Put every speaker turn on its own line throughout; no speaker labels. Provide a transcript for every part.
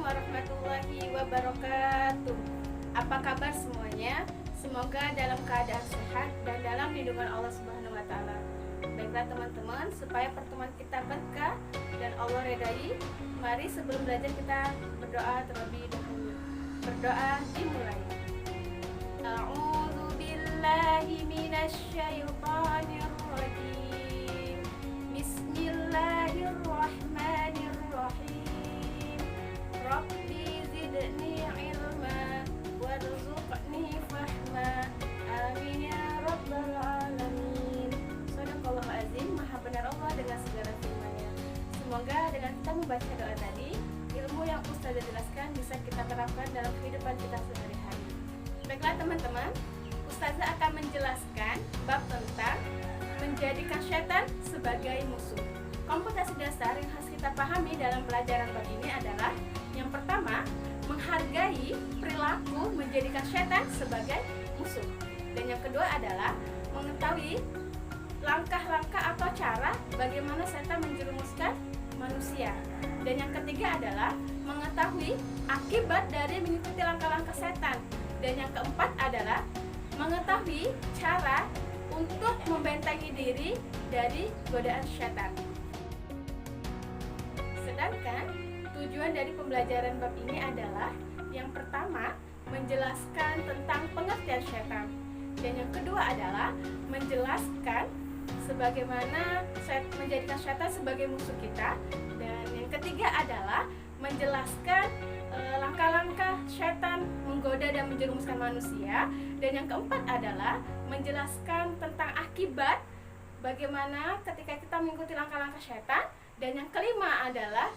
warahmatullahi wabarakatuh. Apa kabar semuanya? Semoga dalam keadaan sehat dan dalam lindungan Allah Subhanahu wa taala. Baiklah teman-teman, supaya pertemuan kita berkah dan Allah redai, mari sebelum belajar kita berdoa terlebih dahulu. Berdoa dimulai. A'udzu billahi minasyaitonir rajim. Bismillahirrahmanirrahim. Rabbi zidni ilma warzuqni fahma. Amin ya rabbal alamin. Shadaqallahu azim. Maha benar Allah dengan segala firman-Nya. Semoga dengan kita membaca doa tadi, ilmu yang Ustazah jelaskan bisa kita terapkan dalam kehidupan kita sehari-hari. Baiklah teman-teman, Ustazah akan menjelaskan bab tentang menjadikan syaitan sebagai musuh. Komputasi dasar yang harus kita pahami dalam pelajaran bab ini adalah yang pertama, menghargai perilaku menjadikan syaitan sebagai musuh. Dan yang kedua adalah mengetahui langkah-langkah atau cara bagaimana setan menjerumuskan manusia. Dan yang ketiga adalah mengetahui akibat dari mengikuti langkah-langkah setan. Dan yang keempat adalah mengetahui cara untuk membentengi diri dari godaan syaitan. Sedangkan tujuan dari pembelajaran bab ini adalah yang pertama, menjelaskan tentang pengertian syaitan. Dan yang kedua adalah menjelaskan sebagaimana menjadikan syaitan sebagai musuh kita. Dan yang ketiga adalah menjelaskan langkah-langkah syaitan menggoda dan menjerumuskan manusia. Dan yang keempat adalah menjelaskan tentang akibat bagaimana ketika kita mengikuti langkah-langkah syaitan. Dan yang kelima adalah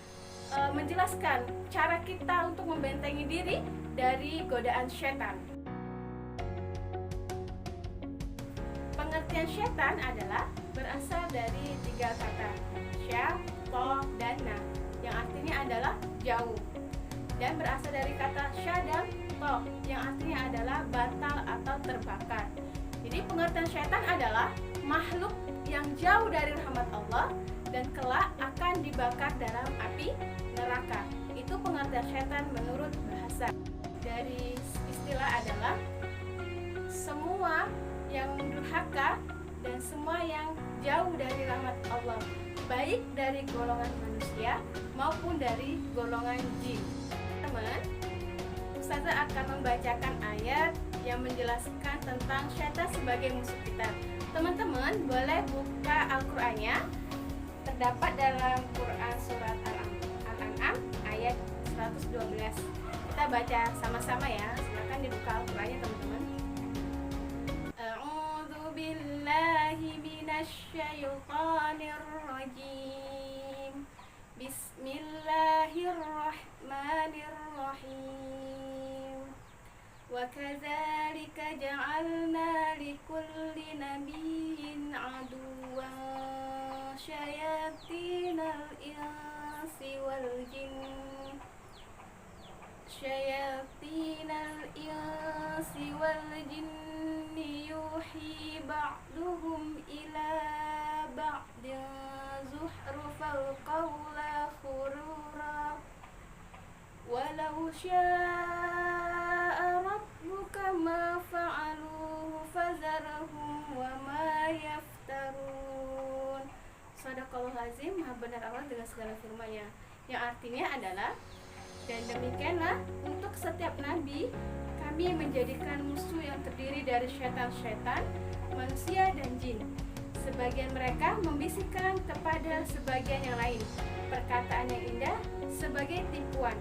menjelaskan cara kita untuk membentengi diri dari godaan syaitan. Pengertian syaitan adalah berasal dari tiga kata, sya, to, dan na, yang artinya adalah jauh. Dan berasal dari kata sya dan to, yang artinya adalah batal atau terbakar. Jadi pengertian syaitan adalah makhluk yang jauh dari rahmat Allah dan kelak akan dibakar dalam api neraka. Itu pengertian syaitan menurut bahasa. Dari istilah adalah semua yang durhaka dan semua yang jauh dari rahmat Allah, baik dari golongan manusia maupun dari golongan jin. Teman, Ustazah akan membacakan ayat yang menjelaskan tentang syaitan sebagai musuh kita. Teman-teman boleh buka Al-Qur'annya, terdapat dalam Quran surat Al-An'am ayat 112. Kita baca sama-sama ya. Silakan dibuka Al-Qur'annya teman-teman. A'udzu billahi minasyaitonir rajim. Bismillahirrahmanirrahim. Wa kadzalika ja'alna likulli nabiyyin aduwwan syayatinal insi wal jinn yuhi ba'duhum ila ba'din zuhrufal qawla khurura walau sya'a rabbuka ma fa'aluhu fazarhum wa ma yaftarun. Shadaqallahu azim. Maha benar Allah dengan segala firman-Nya, yang artinya adalah, dan demikianlah untuk setiap nabi kami menjadikan musuh yang terdiri dari syaitan-syaitan, manusia dan jin. Sebagian mereka membisikkan kepada sebagian yang lain perkataan yang indah sebagai tipuan.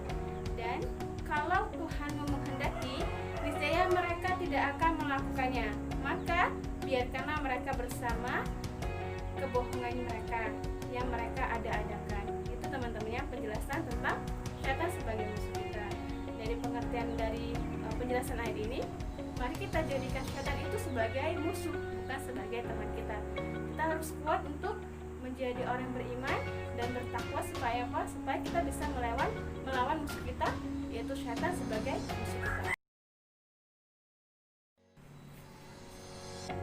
Dan kalau Tuhan menghendaki, niscaya mereka tidak akan melakukannya. Maka biarkanlah mereka bersama kebohongan mereka yang mereka ada-adakan. Itu teman-temannya penjelasan tentang syaitan sebagai musuh kita. Dari pengertian dari penjelasan ayat ini, mari kita jadikan syaitan itu sebagai musuh, bukan sebagai teman kita. Kita harus kuat untuk menjadi orang beriman dan bertakwa supaya apa? Supaya kita bisa melawan musuh kita, yaitu syaitan sebagai musuh kita.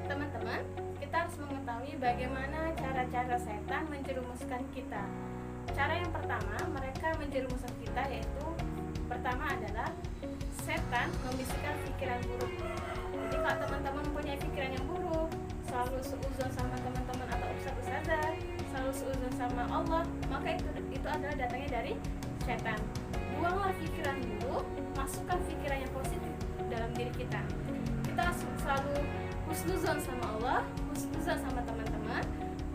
Teman-teman, kita harus mengetahui bagaimana cara-cara setan menjerumuskan kita. Cara yang pertama, mereka menjerumuskan kita yaitu pertama adalah setan membisikkan pikiran buruk. Jadi kalau teman-teman mempunyai pikiran yang buruk, selalu seuzon sama teman-teman atau ustaz-ustazah, selalu seuzon sama Allah, maka itu adalah datangnya dari setan. Buanglah pikiran buruk, masukkan pikiran yang positif dalam diri kita. Kita selalu husnuzon sama Allah, husnuzon sama teman-teman,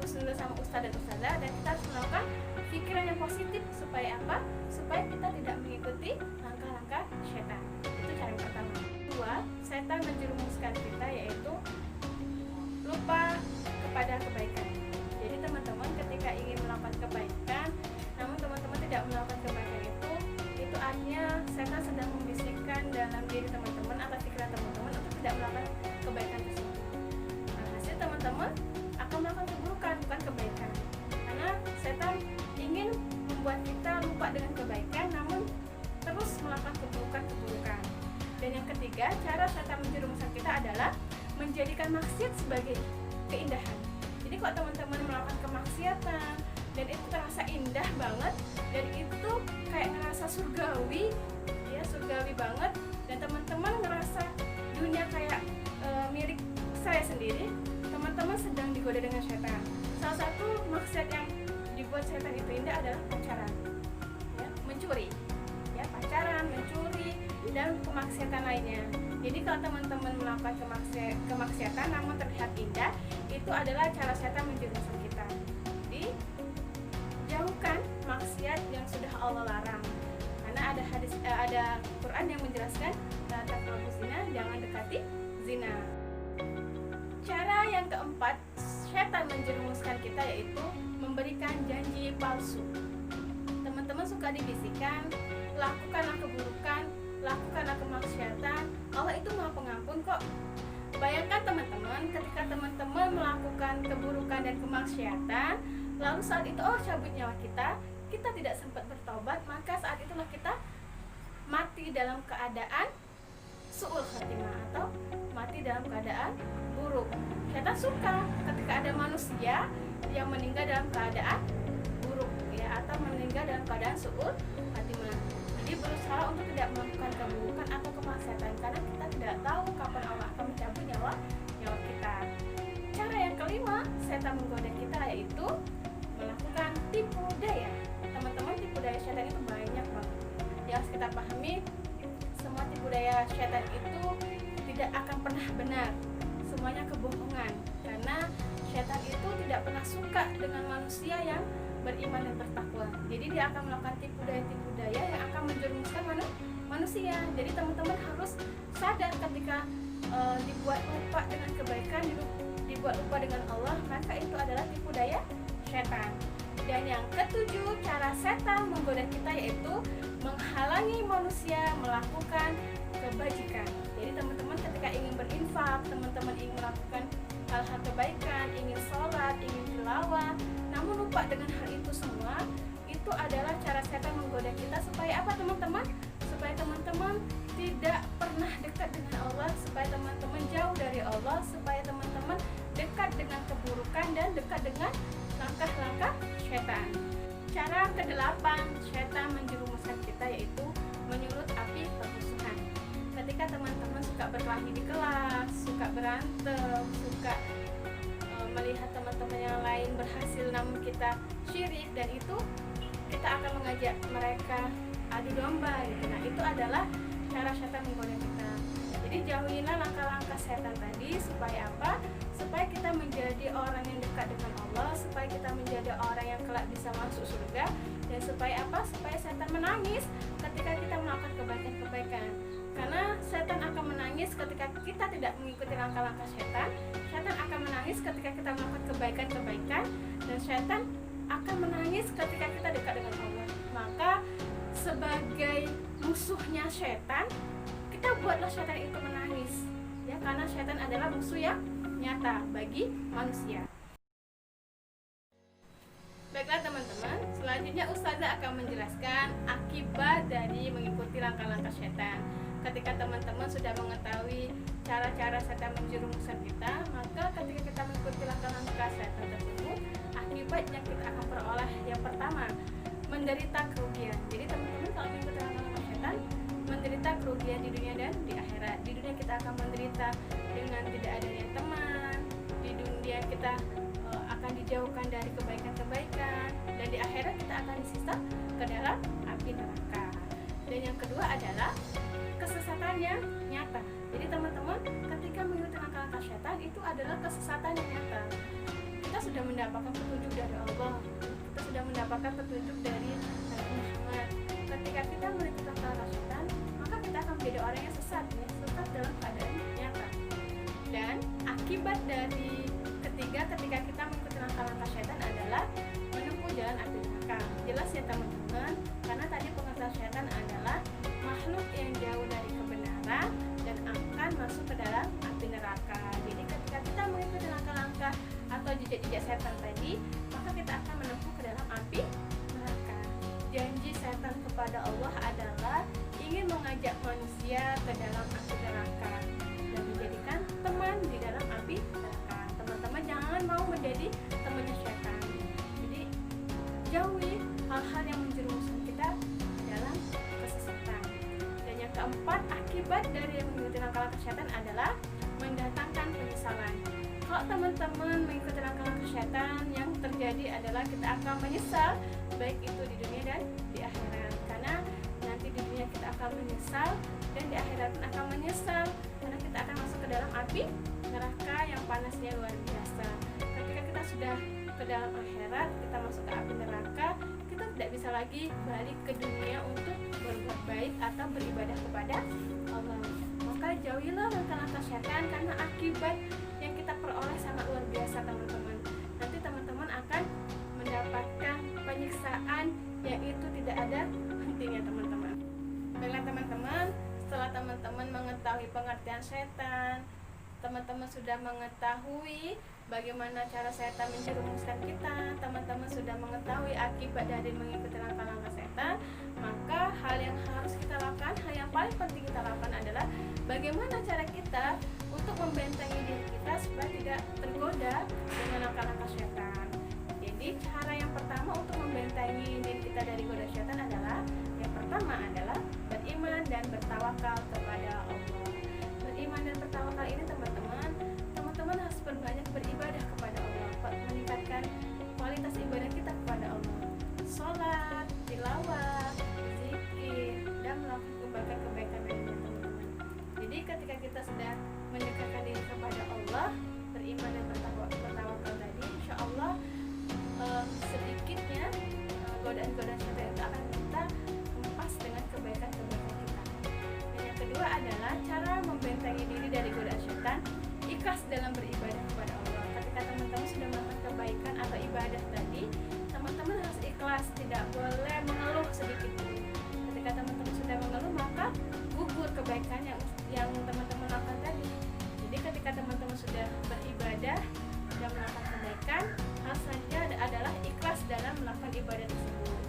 husnuzon sama ustaz dan ustazah, dan kita harus melakukan pikiran yang positif. Supaya apa? Supaya kita tidak mengikuti langkah-langkah setan. Itu cara yang pertama. Kedua, setan menjerumuskan kita, yaitu lupa kepada kebaikan. Jadi teman-teman ketika ingin melakukan kebaikan, namun teman-teman tidak melakukan kebaikan itu artinya setan sedang membisikkan dalam diri teman-teman atau pikiran teman-teman untuk tidak melakukan kebaikan tersebut. Nah, hasil teman-teman akan melakukan keburukan, bukan kebaikan. Karena setan ingin membuat kita lupa dengan kebaikan, namun terus melakukan keburukan. Dan yang ketiga, cara setan menjerumuskan kita adalah menjadikan maksiat sebagai keindahan. Jadi kalau teman-teman melakukan kemaksiatan dan itu terasa indah banget, dan itu kayak ngerasa surgawi, ya surgawi banget, dan teman-teman ngerasa dunia kayak milik saya sendiri, teman-teman sedang digoda dengan setan. Salah satu maksiat yang dibuat setan itu indah adalah pacaran, ya, mencuri, ya, pacaran, mencuri, dan kemaksiatan lainnya. Jadi kalau teman-teman melakukan kemaksiatan namun terlihat indah, itu adalah cara setan menjerumuskan kita. Jadi jauhkan maksiat yang sudah Allah larang. Karena ada Quran yang menjelaskan la taqrabuz zina, jangan dekati zina. Cara yang keempat, setan menjerumuskan kita, yaitu memberikan janji palsu. Teman-teman suka dibisikkan, lakukanlah keburukan, lakukanlah kemaksiatan, Allah itu Maha Pengampun kok. Bayangkan teman-teman, ketika teman-teman melakukan keburukan dan kemaksiatan, lalu saat itu cabut nyawa kita tidak sempat bertobat, maka saat itulah kita mati dalam keadaan su'ul khatimah atau mati dalam keadaan buruk. Setan suka ketika ada manusia yang meninggal dalam keadaan buruk, ya, atau meninggal dalam keadaan su'ul khatimah. Jadi berusaha untuk tidak melakukan keburukan atau kemaksiatan, karena kita tidak tahu kapan Allah akan mencabut nyawa kita. Cara yang kelima, setan menggoda kita, yaitu melakukan tipu daya. Teman-teman, tipu daya setan itu banyak banget. Yang harus kita pahami, semua tipu daya setan itu tidak akan pernah benar. Semuanya kebohongan. Karena setan itu tidak pernah suka dengan manusia yang beriman dan bertakwa. Jadi dia akan melakukan tipu daya yang akan menjerumuskan manusia. Jadi teman-teman harus sadar ketika dibuat lupa dengan kebaikan, dibuat lupa dengan Allah, maka itu adalah tipu daya setan. Dan yang ketujuh, cara setan menggoda kita, yaitu menghalangi manusia melakukan kebajikan. Jadi teman-teman ketika ingin berinfak, teman-teman ingin melakukan hal-hal kebaikan, ingin sholat, ingin tilawah, namun lupa dengan hal itu semua, itu adalah cara setan menggoda kita. Supaya apa teman-teman? Supaya teman-teman tidak pernah dekat dengan Allah, supaya teman-teman jauh dari Allah, supaya teman-teman dekat dengan keburukan dan dekat dengan langkah-langkah setan. Cara kedelapan, setan menjerumuskan kita, yaitu menyulut api permusuhan. Ketika teman-teman suka berkelahi di kelas, suka berantem, suka melihat teman-teman yang lain berhasil namun kita syirik, dan itu kita akan mengajak mereka adu domba gitu. Nah, itu adalah cara setan menggoda kita. Jadi jauhilah langkah-langkah setan tadi. Supaya apa? Supaya kita menjadi orang yang dekat dengan Allah, supaya kita menjadi orang yang kelak bisa masuk surga, dan supaya apa? Supaya setan menangis ketika kita melakukan kebaikan-kebaikan. Karena setan akan menangis ketika kita tidak mengikuti langkah-langkah setan. Setan akan menangis ketika kita melakukan kebaikan-kebaikan, dan setan akan menangis ketika kita dekat dengan Allah. Maka sebagai musuhnya setan, kita buatlah setan itu menangis, ya, karena setan adalah musuh yang nyata bagi manusia. Baiklah teman-teman, selanjutnya Ustazah akan menjelaskan akibat dari mengikuti langkah-langkah setan. Ketika teman-teman sudah mengetahui cara-cara setan menjerumuskan kita, maka ketika kita mengikuti langkah-langkah setan tersebut, akibat yang kita akan peroleh yang pertama, menderita kerugian. Jadi teman-teman kalau mengikuti langkah-langkah setan, dilihat di dunia dan di akhirat. Di dunia kita akan menderita dengan tidak adanya teman, di dunia kita akan dijauhkan dari kebaikan-kebaikan, dan di akhirat kita akan disisa ke dalam api neraka. Dan yang kedua adalah kesesatan yang nyata. Jadi teman-teman, ketika mengikuti langkah-langkah setan itu adalah kesesatan yang nyata. Kita sudah mendapatkan petunjuk dari Allah, kita sudah mendapatkan petunjuk dari Nabi Muhammad. Ketika kita mengikuti langkah-langkah setan, maka kita akan menjadi orang yang sesat, ya, sesat dalam keadaan nyata. Dan akibat dari ketiga ketika kita mengikuti langkah-langkah setan adalah menempuh jalan api neraka. Jelas ya teman-teman, karena tadi pengertian setan adalah makhluk yang jauh dari kebenaran dan akan masuk ke dalam api neraka. Jadi ketika kita mengikuti langkah-langkah atau jejak-jejak setan tadi, maka kita akan menempuh ke dalam api neraka. Janji setan kepada Allah adalah ingin mengajak manusia ke dalam api neraka dan menjadikan teman di dalam api neraka. Teman-teman jangan mau menjadi temannya setan. Jadi jauhi hal-hal yang menjerumuskan kita dalam kesesatan. Dan yang keempat, akibat dari mengikuti langkah-langkah setan adalah mendatangkan penyesalan. Kalau teman-teman mengikuti langkah-langkah setan, yang terjadi adalah kita akan menyesal, baik itu di dunia dan di akhirat. Karena nanti di dunia kita akan menyesal dan di akhirat pun akan menyesal, karena kita akan masuk ke dalam api neraka yang panasnya luar biasa. Ketika kita sudah ke dalam akhirat, kita masuk ke api neraka, kita tidak bisa lagi balik ke dunia untuk berbuat baik atau beribadah kepada Allah. Maka jauhilah langkah-langkah setan, karena akibat yang kita peroleh sangat luar biasa teman-teman. Nanti teman-teman akan mendapatkan penyiksaan yang itu tidak ada hentinya teman-teman. Baiklah teman-teman, setelah teman-teman mengetahui pengertian setan, teman-teman sudah mengetahui bagaimana cara setan menjerumuskan kita, teman-teman sudah mengetahui akibat dari mengikuti langkah-langkah setan, maka hal yang harus kita lakukan, hal yang paling penting kita lakukan adalah bagaimana cara kita untuk membentengi diri kita supaya tidak tergoda dengan langkah-langkah setan. Jadi cara yang pertama untuk membentengi diri kita dari goda setan adalah, yang pertama adalah beriman dan bertawakal kepada Allah. Beriman dan bertawakal ini teman-teman harus berbanyak beribadah kepada Allah, meningkatkan kualitas ibadah kita kepada Allah. Sholat, tilawah, zikir, dan melakukan kebaikan-kebaikan lainnya teman-teman. Jadi ketika kita sudah mendekatkan diri kepada Allah, beriman dan bertawakal tadi, insya Allah sedikitnya godaan-godaan setan itu akan kita hempas dengan kebaikan-kebaikan kita. Dan yang kedua adalah cara membentengi diri dari godaan setan, ikhlas dalam beribadah kepada Allah. Ketika teman-teman sudah melakukan kebaikan atau ibadah tadi, teman-teman harus ikhlas, tidak boleh mengeluh sedikit pun. Ketika teman-teman sudah mengeluh, maka gugur kebaikan yang teman-teman lakukan tadi. Jadi ketika teman-teman sudah beribadah dan melakukan kebaikan, hal selanjutnya adalah ikhlas dalam melakukan ibadah tersebut.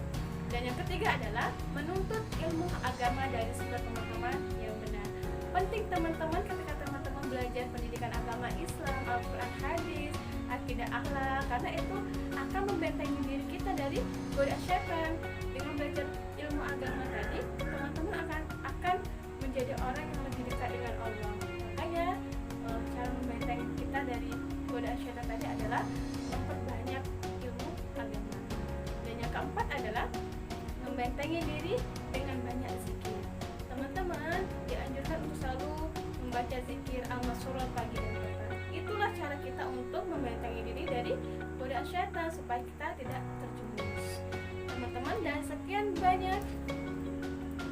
Dan yang ketiga adalah menuntut ilmu agama dari sumber pemahaman yang benar. Penting teman-teman ketika teman-teman belajar pendidikan agama Islam, Al-Quran, hadis, akidah, akhlak, karena itu akan membentengi diri kita dari godaan setan. Dengan belajar ilmu agama tadi, teman-teman akan menjadi orang yang lebih dekat dengan Allah. Makanya cara membentengi kita dari godaan setan tadi adalah memperbanyak ilmu agama. Dan yang keempat adalah membentengi diri dengan banyak zikir. Teman-teman dianjurkan untuk selalu membaca zikir al-masyhur pagi dan petang. Itulah cara kita untuk membentengi diri dari godaan setan supaya kita tidak terjerumus. Teman-teman, dan sekian banyak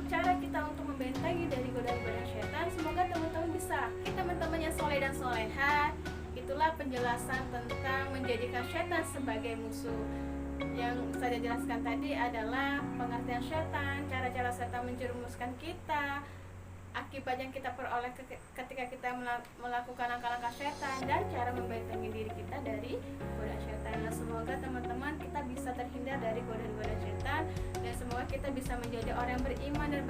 cara kita untuk membentengi dari godaan-godaan setan. Semoga teman-teman bisa. Teman-teman yang soleh dan soleha, itulah penjelasan tentang menjadikan setan sebagai musuh. Yang saya jelaskan tadi adalah pengertian setan, cara-cara setan menjerumuskan kita, akibat yang kita peroleh ketika kita melakukan langkah-langkah setan, dan cara membentengi diri kita dari godaan setan. Nah, semoga teman-teman kita bisa terhindar dari godaan-godaan setan, dan semoga kita bisa menjadi orang yang beriman dan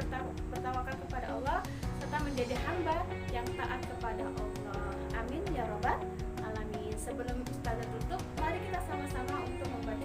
bertawakal kepada Allah, serta menjadi hamba yang taat kepada Allah. Amin ya robbal alamin. Sebelum Ustazah tutup, mari kita sama-sama untuk membaca